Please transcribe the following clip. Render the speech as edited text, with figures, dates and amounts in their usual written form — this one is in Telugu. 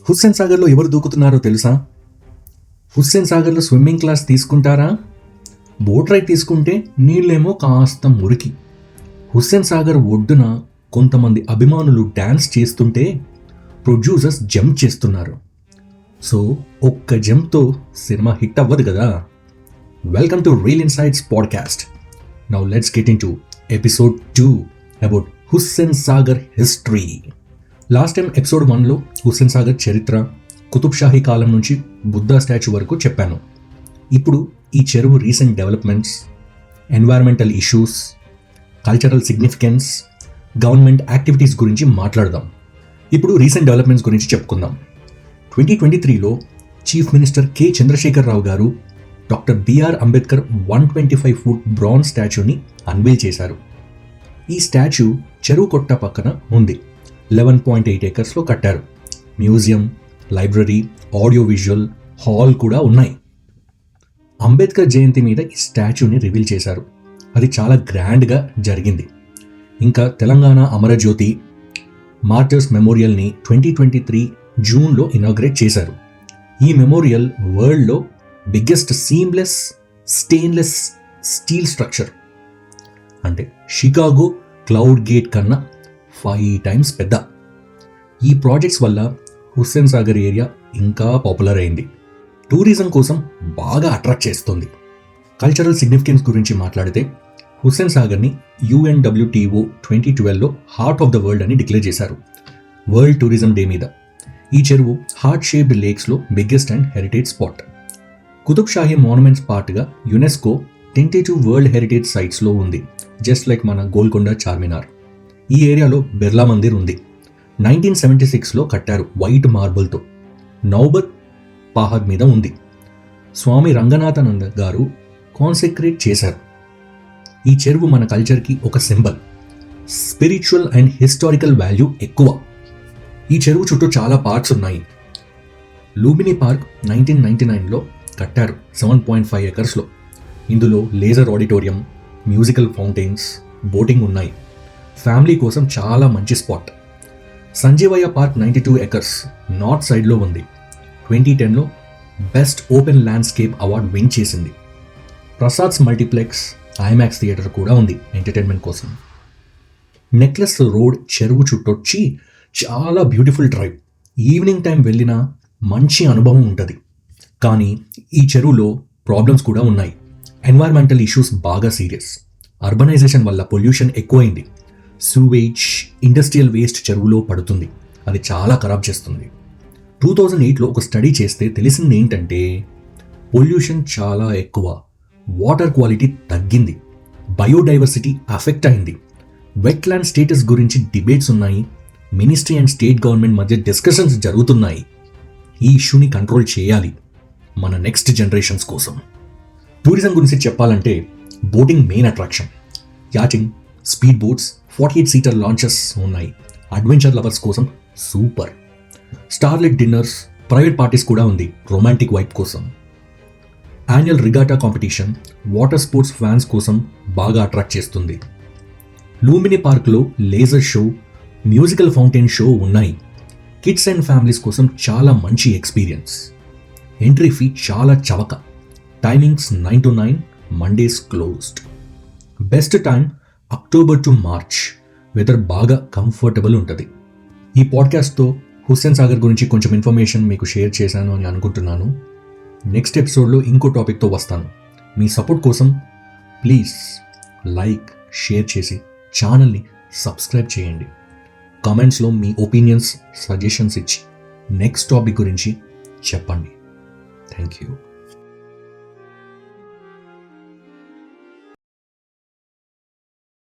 హుస్సేన్ సాగర్లో ఎవరు దూకుతున్నారో తెలుసా? హుస్సేన్ సాగర్లో స్విమ్మింగ్ క్లాస్ తీసుకుంటారా? బోట్ రైడ్ తీసుకుంటే నీళ్ళేమో కాస్త మురికి. హుస్సేన్ సాగర్ ఒడ్డున కొంతమంది అభిమానులు డ్యాన్స్ చేస్తుంటే ప్రొడ్యూసర్స్ జంప్ చేస్తున్నారు. సో ఒక్క జంప్తో సినిమా హిట్ అవ్వదు కదా. Welcome to real insights podcast. Now let's get into episode 2 about Hussain Sagar history. Last time episode 1లో హుస్సేన్ సాగర్ చరిత్ర, కుతుబ్ షాహీ కాలం నుంచి బుద్ధా స్టాచ్యూ వరకు చెప్పాను. ఇప్పుడు ఈ చెరువు recent developments, environmental issues, cultural significance, government activities గురించి మాట్లాడదాం. ఇప్పుడు రీసెంట్ డెవలప్మెంట్స్ గురించి చెప్పుకుందాం. 2023లో chief minister K Chandrashekar Rao garu doctor BR Ambedkar 125 foot bronze స్టాచ్యూని అన్వీల్ చేశారు. ఈ స్టాచ్యూ చెరువు కొట్ట పక్కన ఉంది. 11.8 ఏకర్స్లో కట్టారు. Museum, library, audio visual hall కూడా ఉన్నాయి. అంబేద్కర్ జయంతి మీద ఈ స్టాచ్యూని రివీల్ చేశారు. అది చాలా గ్రాండ్గా జరిగింది. ఇంకా తెలంగాణ అమరజ్యోతి, మార్టర్స్ మెమోరియల్ని 2023 జూన్లో ఇనాగ్రేట్ చేశారు. ఈ మెమోరియల్ వరల్డ్లో biggest seamless stainless steel structure. అంటే షికాగో క్లౌడ్ గేట్ కన్నా 5 times పెద్ద. ఈ ప్రాజెక్ట్స్ వల్ల హుస్సేన్ సాగర్ ఏరియా ఇంకా పాపులర్ అయింది. టూరిజం కోసం బాగా అట్రాక్ట్ చేస్తుంది. కల్చరల్ సిగ్నిఫికెన్స్ గురించి మాట్లాడితే హుస్సేన్ సాగర్ని UNWTO 2012లో హార్ట్ ఆఫ్ ద వరల్డ్ అని డిక్లేర్ చేశారు, వరల్డ్ టూరిజం డే మీద. ఈ చెరువు హార్ట్ షేప్డ్ లేక్స్లో biggest and heritage spot. Qutb Shahi monuments పార్ట్గా యునెస్కో టెంటేటివ్ వరల్డ్ హెరిటేజ్ సైట్స్లో ఉంది, జస్ట్ లైక్ మన గోల్కొండ చార్మినార్. ఈ ఏరియాలో బిర్లా మందిర్ ఉంది. 1976లో కట్టారు వైట్ మార్బుల్తో. నౌబత్ పహాద్ మీద ఉంది. స్వామి రంగనాథానంద గారు కాన్సెక్రేట్ చేశారు. ఈ చెరువు మన కల్చర్కి ఒక symbol. Spiritual and historical value ఎక్కువ. ఈ చెరువు చుట్టూ చాలా పార్క్స్ ఉన్నాయి. లూంబిని పార్క్ 1999లో కట్టారు 7.5 ఏకర్స్లో. ఇందులో laser auditorium, musical fountains, boating ఉన్నాయి. ఫ్యామిలీ కోసం చాలా మంచి spot. Sanjeevaiah park 92 acres north సైడ్లో ఉంది. 2010లో best open landscape award win చేసింది. ప్రసాద్స్ మల్టీప్లెక్స్, ఐమాక్స్ థియేటర్ కూడా ఉంది ఎంటర్టైన్మెంట్ కోసం. నెక్లెస్ రోడ్ చెరువు చుట్టొచ్చి చాలా బ్యూటిఫుల్ డ్రైవ్. ఈవినింగ్ టైం వెళ్ళినా మంచి అనుభవం ఉంటుంది. కానీ ఈ చెరువులో ప్రాబ్లమ్స్ కూడా ఉన్నాయి. ఎన్వైరన్మెంటల్ ఇష్యూస్ బాగా సీరియస్. అర్బనైజేషన్ వల్ల పొల్యూషన్ ఎక్కువైంది. సూవేజ్, ఇండస్ట్రియల్ వేస్ట్ చెరువులో పడుతుంది. అది చాలా ఖరాబ్ చేస్తుంది. 2008లో ఒక స్టడీ చేస్తే తెలిసింది ఏంటంటే పొల్యూషన్ చాలా ఎక్కువ, వాటర్ క్వాలిటీ తగ్గింది, బయోడైవర్సిటీ అఫెక్ట్ అయింది, వెట్లాండ్ స్టేటస్ గురించి డిబేట్స్ ఉన్నాయి, మినిస్ట్రీ అండ్ స్టేట్ గవర్నమెంట్ మధ్య డిస్కషన్స్ జరుగుతున్నాయి. ఈ ఇష్యూని కంట్రోల్ చేయాలి మన నెక్స్ట్ జనరేషన్స్ కోసం. టూరిజం గురించి చెప్పాలంటే boating main attraction. Yachting, speed boats, 48 seater launches ఉన్నాయి. అడ్వెంచర్ లవర్స్ కోసం super. Starlight dinners, private parties కూడా ఉంది రొమాంటిక్ వైబ్ కోసం. Annual regatta competition water sports fans కోసం బాగా అట్రాక్ట్ చేస్తుంది. లూంబిని పార్క్లో laser show, musical fountain show ఉన్నాయి. కిడ్స్ అండ్ ఫ్యామిలీస్ కోసం చాలా మంచి ఎక్స్పీరియన్స్. ఎంట్రీ ఫీ చాలా చవక. Timings 9 to 9, Mondays closed. Best time October to March. Weather బాగా కంఫర్టబుల్ ఉంటుంది. ఈ పాడ్కాస్ట్తో హుస్సేన్ సాగర్ గురించి కొంచెం ఇన్ఫర్మేషన్ మీకు షేర్ చేశాను అని అనుకుంటున్నాను. నెక్స్ట్ ఎపిసోడ్లో ఇంకో టాపిక్తో వస్తాను. మీ సపోర్ట్ కోసం ప్లీజ్ లైక్, షేర్ చేసి ఛానల్ని సబ్స్క్రైబ్ చేయండి. కామెంట్స్లో మీ ఒపీనియన్స్, సజెషన్స్ ఇచ్చి నెక్స్ట్ టాపిక్ గురించి చెప్పండి. Thank you.